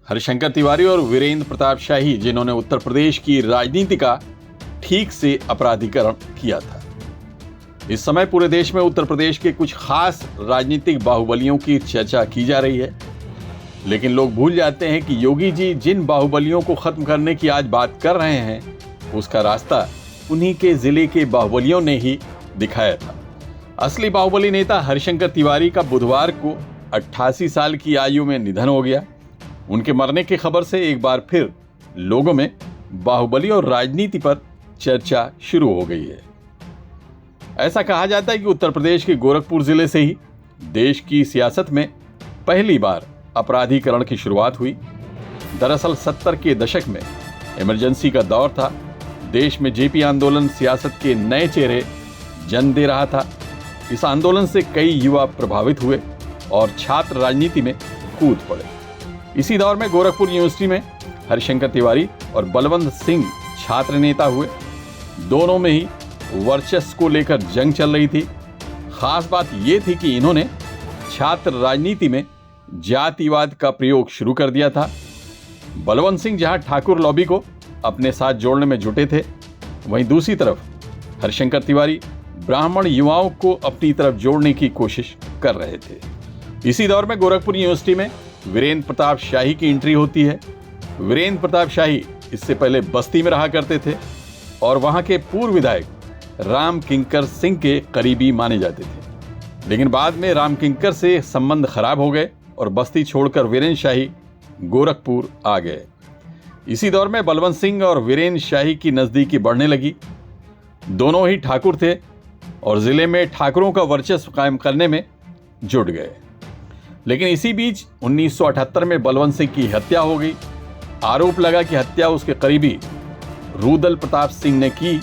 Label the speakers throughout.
Speaker 1: हरिशंकर तिवारी और वीरेंद्र प्रताप शाही, जिन्होंने उत्तर प्रदेश की राजनीति का ठीक से अपराधीकरण किया था। इस समय पूरे देश में उत्तर प्रदेश के कुछ खास राजनीतिक बाहुबलियों की चर्चा की जा रही है, लेकिन लोग भूल जाते हैं कि योगी जी जिन बाहुबलियों को खत्म करने की आज बात कर रहे हैं, उसका रास्ता उन्हीं के जिले के बाहुबलियों ने ही दिखाया था। असली बाहुबली नेता हरिशंकर तिवारी का बुधवार को 88 साल की आयु में निधन हो गया। उनके मरने की खबर से एक बार फिर लोगों में बाहुबली और राजनीति पर चर्चा शुरू हो गई है। ऐसा कहा जाता है कि उत्तर प्रदेश के गोरखपुर जिले से ही देश की सियासत में पहली बार अपराधीकरण की शुरुआत हुई। दरअसल 70 के दशक में इमरजेंसी का दौर था। देश में जेपी आंदोलन सियासत के नए चेहरे जन्म दे रहा था। इस आंदोलन से कई युवा प्रभावित हुए और छात्र राजनीति में कूद पड़े। इसी दौर में गोरखपुर यूनिवर्सिटी में हरिशंकर तिवारी और बलवंत सिंह छात्र नेता हुए। दोनों में ही वर्चस्व को लेकर जंग चल रही थी। खास बात यह थी कि इन्होंने छात्र राजनीति में जातिवाद का प्रयोग शुरू कर दिया था। बलवंत सिंह जहां ठाकुर लॉबी को अपने साथ जोड़ने में जुटे थे, वहीं दूसरी तरफ हरिशंकर तिवारी ब्राह्मण युवाओं को अपनी तरफ जोड़ने की कोशिश कर रहे थे। इसी दौर में गोरखपुर यूनिवर्सिटी में वीरेंद्र प्रताप शाही की एंट्री होती है। वीरेंद्र प्रताप शाही इससे पहले बस्ती में रहा करते थे और वहां के पूर्व विधायक राम किंकर सिंह के करीबी माने जाते थे, लेकिन बाद में राम किंकर से संबंध खराब हो गए और बस्ती छोड़कर वीरेंद्र शाही गोरखपुर आ गए। इसी दौर में बलवंत सिंह और वीरेंद्र शाही की नजदीकी बढ़ने लगी। दोनों ही ठाकुर थे और जिले में ठाकुरों का वर्चस्व कायम करने में जुट गए। लेकिन इसी बीच 1978 में बलवंत सिंह की हत्या हो गई। आरोप लगा कि हत्या उसके करीबी रुदल प्रताप सिंह ने की,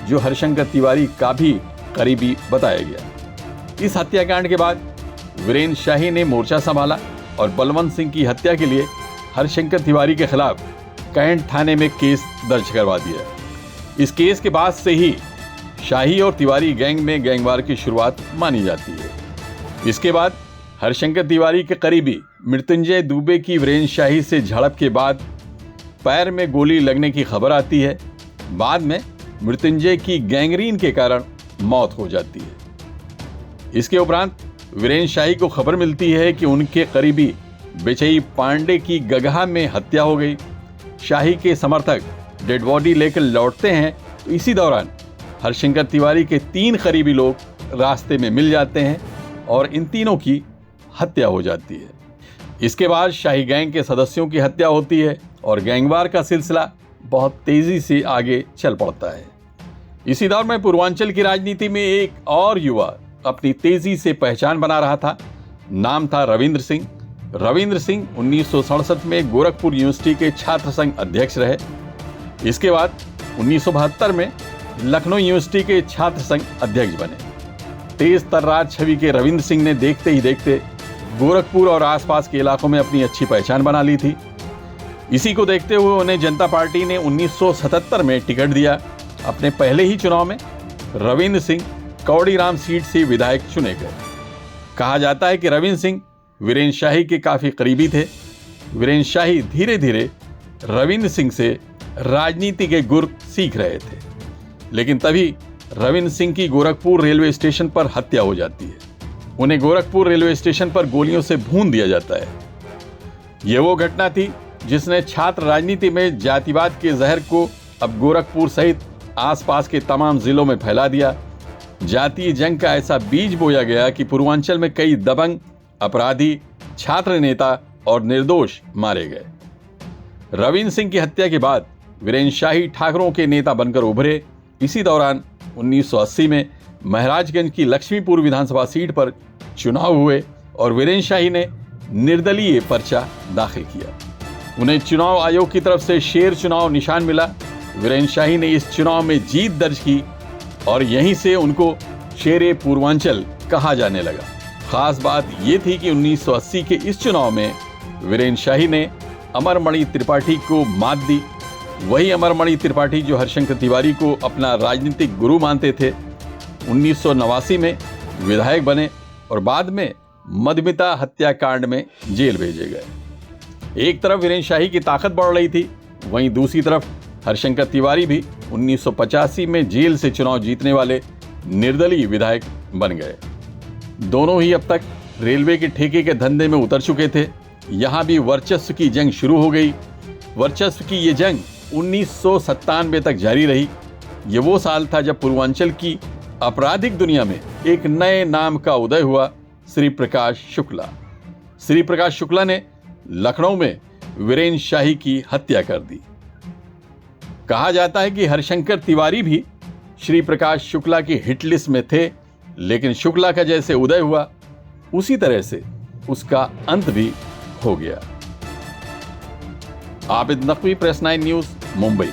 Speaker 1: जो हरिशंकर तिवारी का भी करीबी बताया गया। इस हत्याकांड के बाद वीरेंद्र शाही ने मोर्चा संभाला और बलवंत सिंह की हत्या के लिए हरिशंकर तिवारी के खिलाफ कैंट थाने में केस दर्ज करवा दिया। इस केस के बाद से ही शाही और तिवारी गैंग में गैंगवार की शुरुआत मानी जाती है। इसके बाद हरिशंकर तिवारी के करीबी मृत्युंजय दुबे की वीरेंद्र शाही से झड़प के बाद पैर में गोली लगने की खबर आती है। बाद में मृत्युंजय की गैंग्रीन के कारण मौत हो जाती है। इसके उपरांत वीरेंद्र शाही को खबर मिलती है कि उनके करीबी बिचई पांडे की गगहा में हत्या हो गई। शाही के समर्थक डेड बॉडी लेकर लौटते हैं तो इसी दौरान हरिशंकर तिवारी के 3 करीबी लोग रास्ते में मिल जाते हैं और इन तीनों की हत्या हो जाती है। इसके बाद शाही गैंग के सदस्यों की हत्या होती है और गैंगवार का सिलसिला बहुत तेजी से आगे चल पड़ता है। इसी दौर में पूर्वांचल की राजनीति में एक और युवा अपनी तेजी से पहचान बना रहा था। नाम था रविंद्र सिंह। रविंद्र सिंह 1967 में गोरखपुर यूनिवर्सिटी के छात्र संघ अध्यक्ष रहे। इसके बाद 1972 में लखनऊ यूनिवर्सिटी के छात्र संघ अध्यक्ष बने। तेज तर्रार छवि के रविंद्र सिंह ने देखते ही देखते गोरखपुर और आसपास के इलाकों में अपनी अच्छी पहचान बना ली थी। इसी को देखते हुए उन्हें जनता पार्टी ने 1977 में टिकट दिया। अपने पहले ही चुनाव में रविंद्र सिंह कौड़ीराम सीट से विधायक चुने गए। कहा जाता है कि रविंद्र सिंह वीरेंद्र शाही के काफी करीबी थे। वीरेंद्र शाही धीरे धीरे रविंद्र सिंह से राजनीति के गुर सीख रहे थे, लेकिन तभी रविंद्र सिंह की गोरखपुर रेलवे स्टेशन पर हत्या हो जाती है। उन्हें गोरखपुर रेलवे स्टेशन पर गोलियों से भून दिया जाता है। यह वो घटना थी जिसने छात्र राजनीति में जातिवाद के जहर को अब गोरखपुर सहित आसपास के तमाम जिलों में फैला दिया। जातीय जंग का ऐसा बीज बोया गया कि पूर्वांचल में कई दबंग अपराधी, छात्र नेता और निर्दोष मारे गए। रविंद्र सिंह की हत्या के बाद वीरेंद्र शाही ठाकुरों के नेता बनकर उभरे। इसी दौरान 1980 में महाराजगंज की लक्ष्मीपुर विधानसभा सीट पर चुनाव हुए और वीरेंद्र शाही ने निर्दलीय पर्चा दाखिल किया। उन्हें चुनाव आयोग की तरफ से शेर चुनाव निशान मिला। वीरेंद्र शाही ने इस चुनाव में जीत दर्ज की और यहीं से उनको शेरे पूर्वांचल कहा जाने लगा। खास बात यह थी कि 1980 के इस चुनाव में वीरेंद्र शाही ने अमरमणि त्रिपाठी को मात दी। वही अमरमणि त्रिपाठी जो हरिशंकर तिवारी को अपना राजनीतिक गुरु मानते थे। 1989 में विधायक बने और बाद में मधुमिता हत्याकांड में जेल भेजे गए। एक तरफ वीरेंद्र शाही की ताकत बढ़ रही थी, वहीं दूसरी तरफ हरिशंकर तिवारी भी 1985 में जेल से चुनाव जीतने वाले निर्दलीय विधायक बन गए। दोनों ही अब तक रेलवे के ठेके के धंधे में उतर चुके थे। यहां भी वर्चस्व की जंग शुरू हो गई। वर्चस्व की ये जंग 1997 तक जारी रही। ये वो साल था जब पूर्वांचल की आपराधिक दुनिया में एक नए नाम का उदय हुआ, श्री प्रकाश शुक्ला। श्री प्रकाश शुक्ला ने लखनऊ में वीरेंद्र शाही की हत्या कर दी। कहा जाता है कि हरिशंकर तिवारी भी श्री प्रकाश शुक्ला की हिट लिस्ट में थे, लेकिन शुक्ला का जैसे उदय हुआ उसी तरह से उसका अंत भी हो गया। Abid Naqvi, press 9 news, Mumbai.